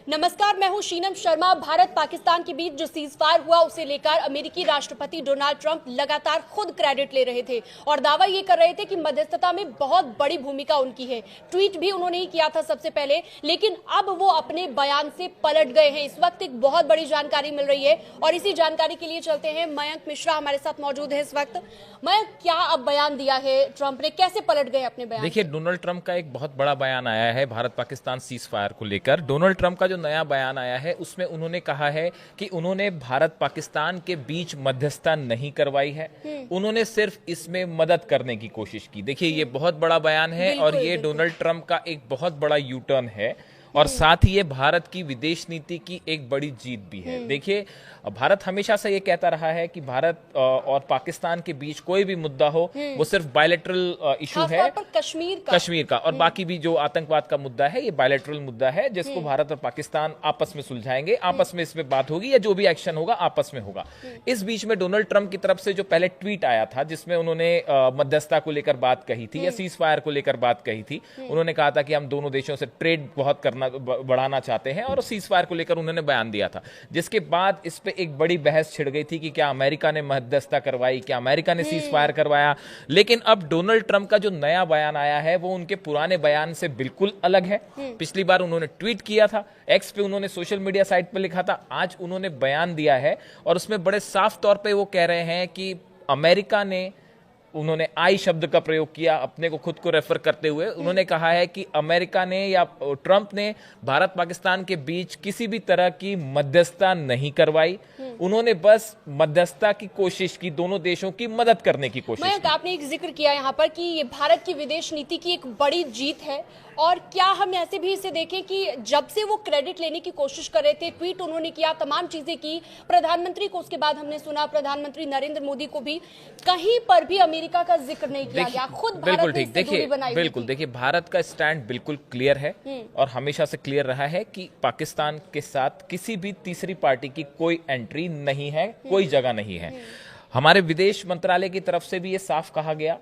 नमस्कार, मैं हूं शीनम शर्मा। भारत पाकिस्तान के बीच जो सीजफायर हुआ उसे लेकर अमेरिकी राष्ट्रपति डोनाल्ड ट्रंप लगातार खुद क्रेडिट ले रहे थे और दावा ये कर रहे थे कि मध्यस्थता में बहुत बड़ी भूमिका उनकी है। ट्वीट भी उन्होंने ही किया था सबसे पहले, लेकिन अब वो अपने बयान से पलट गए हैं। इस वक्त एक बहुत बड़ी जानकारी मिल रही है और इसी जानकारी के लिए चलते हैं। मयंक मिश्रा हमारे साथ मौजूद है इस वक्त। मयंक, क्या अब बयान दिया है ट्रंप ने, कैसे पलट गए अपने बयान? देखिए, डोनाल्ड ट्रंप का एक बहुत बड़ा बयान आया है भारत पाकिस्तान सीज फायर को लेकर। डोनाल्ड ट्रंप का जो नया बयान आया है उसमें उन्होंने कहा है कि उन्होंने भारत पाकिस्तान के बीच मध्यस्थता नहीं करवाई है, उन्होंने सिर्फ इसमें मदद करने की कोशिश की। देखिए, ये बहुत बड़ा बयान है और ये डोनाल्ड ट्रंप का एक बहुत बड़ा यू टर्न है और साथ ही ये भारत की विदेश नीति की एक बड़ी जीत भी है। देखिए, भारत हमेशा से ये कहता रहा है कि भारत और पाकिस्तान के बीच कोई भी मुद्दा हो वो सिर्फ बायलैटरल इशू है, कश्मीर का और बाकी भी जो आतंकवाद का मुद्दा है ये बायलैटरल मुद्दा है जिसको भारत और पाकिस्तान आपस में सुलझाएंगे, आपस में इसमें बात होगी या जो भी एक्शन होगा आपस में होगा। इस बीच में डोनाल्ड ट्रंप की तरफ से जो पहले ट्वीट आया था जिसमें उन्होंने मध्यस्थता को लेकर बात कही थी या सीज फायर को लेकर बात कही थी, उन्होंने कहा था कि हम दोनों देशों से ट्रेड बहुत बढ़ाना चाहते हैं और सीज फायर को लेकर उन्होंने बयान दिया था, जिसके बाद इस पे एक बड़ी बहस छिड़ गई थी कि क्या अमेरिका ने मध्यस्थता करवाई, क्या अमेरिका ने सीज फायर करवाया। लेकिन अब डोनाल्ड ट्रंप का जो नया बयान आया है वो उनके पुराने बयान से बिल्कुल अलग है। पिछली बार उन्होंने ट्वीट किया था, एक्स पे उन्होंने सोशल मीडिया साइट पे लिखा था, आज उन्होंने बयान दिया है और उसमें बड़े साफ तौर पे वो कह रहे हैं कि अमेरिका ने, उन्होंने आई शब्द का प्रयोग किया अपने को खुद को रेफर करते हुए। उन्होंने कहा है कि अमेरिका ने या ट्रंप ने भारत पाकिस्तान के बीच किसी भी तरह की मध्यस्थता नहीं करवाई, उन्होंने बस मध्यस्थता की कोशिश की, दोनों देशों की मदद करने की कोशिश की। आपने एक जिक्र किया यहाँ पर कि ये भारत की विदेश नीति की एक बड़ी जीत है, और क्या हम ऐसे भी इसे देखें कि जब से वो क्रेडिट लेने की कोशिश कर रहे थे, ट्वीट उन्होंने किया, तमाम चीजें की, प्रधानमंत्री को उसके बाद हमने सुना, प्रधानमंत्री नरेंद्र मोदी को भी कहीं पर भी अमेरिका का जिक्र नहीं किया गया, खुद बिल्कुल ठीक। देखिए, भारत का स्टैंड बिल्कुल क्लियर है और हमेशा से क्लियर रहा है कि पाकिस्तान के साथ किसी भी तीसरी पार्टी की कोई एंट्री नहीं है, कोई जगह नहीं है। हमारे विदेश मंत्रालय की तरफ से भी ये साफ कहा गया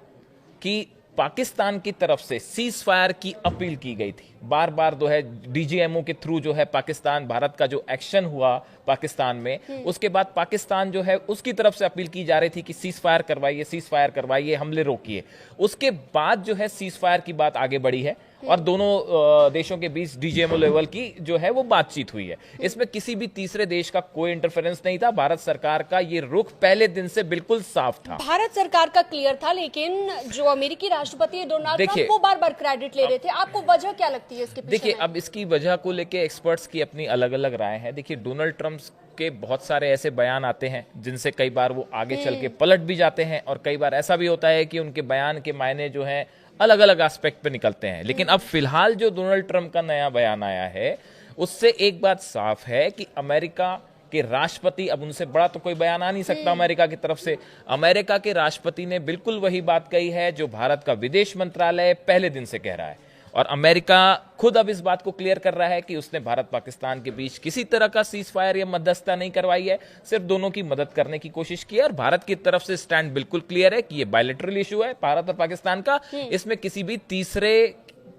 कि पाकिस्तान की तरफ से सीज फायर की अपील की गई थी, बार बार जो है डीजीएमओ के थ्रू जो है पाकिस्तान, भारत का जो एक्शन हुआ पाकिस्तान में, उसके बाद पाकिस्तान जो है उसकी तरफ से अपील की जा रही थी कि सीज फायर करवाइए, हमले रोकिए। उसके बाद जो है सीज फायर की बात आगे बढ़ी है और दोनों देशों के बीच डीजीएमओ लेवल की जो है वो बातचीत हुई है। इसमें किसी भी तीसरे देश का कोई इंटरफेरेंस नहीं था। भारत सरकार का ये रुख पहले दिन से बिल्कुल साफ था, भारत सरकार का क्लियर था। लेकिन जो अमेरिकी राष्ट्रपति डोनाल्ड ट्रंप वो बार बार क्रेडिट ले रहे थे, आपको वजह क्या लगती है इसके पीछे? देखिए, अब इसकी वजह को लेके एक्सपर्ट्स की अपनी अलग अलग राय है। देखिए, डोनाल्ड ट्रंप के बहुत सारे ऐसे बयान आते हैं जिनसे कई बार वो आगे चल के पलट भी जाते हैं और कई बार ऐसा भी होता है कि उनके बयान के मायने जो हैं अलग अलग एस्पेक्ट पे निकलते हैं। लेकिन अब फिलहाल जो डोनाल्ड ट्रंप का नया बयान आया है उससे एक बात साफ है कि अमेरिका के राष्ट्रपति, अब उनसे बड़ा तो कोई बयान आ नहीं सकता अमेरिका की तरफ से, अमेरिका के राष्ट्रपति ने बिल्कुल वही बात कही है जो भारत का विदेश मंत्रालय पहले दिन से कह रहा है और अमेरिका खुद अब इस बात को क्लियर कर रहा है कि उसने भारत पाकिस्तान के बीच किसी तरह का सीज फायर या मध्यस्थता नहीं करवाई है, सिर्फ दोनों की मदद करने की कोशिश की है। और भारत की तरफ से स्टैंड बिल्कुल क्लियर है कि ये बायलैटरल इशू है भारत और पाकिस्तान का, इसमें किसी भी तीसरे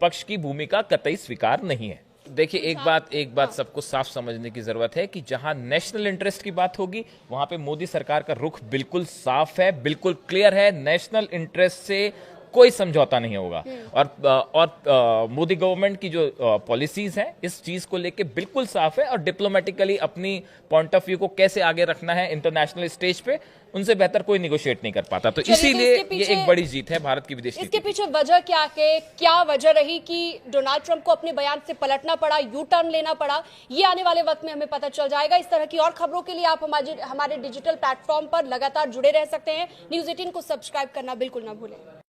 पक्ष की भूमिका कतई स्वीकार नहीं है। देखिए, एक बात सबको साफ समझने की जरूरत है कि जहां नेशनल इंटरेस्ट की बात होगी वहां पे मोदी सरकार का रुख बिल्कुल साफ है, बिल्कुल क्लियर है। नेशनल इंटरेस्ट से कोई समझौता नहीं होगा और मोदी गवर्नमेंट की जो पॉलिसीज हैं इस चीज को लेके बिल्कुल साफ है और डिप्लोमेटिकली अपनी पॉइंट ऑफ व्यू को कैसे आगे रखना है इंटरनेशनल स्टेज पे, उनसे बेहतर कोई निगोशिएट नहीं कर पाता। तो इसीलिए ये एक बड़ी जीत है भारत की विदेश नीति। इसके पीछे वजह क्या है, क्या वजह रही कि डोनाल्ड ट्रंप को अपने बयान से पलटना पड़ा, यू टर्न लेना पड़ा, ये आने वाले वक्त में हमें पता चल जाएगा। इस तरह की और खबरों के लिए आप हमारे डिजिटल प्लेटफॉर्म पर लगातार जुड़े रह सकते हैं। News 18 को सब्सक्राइब करना बिल्कुल ना भूलें।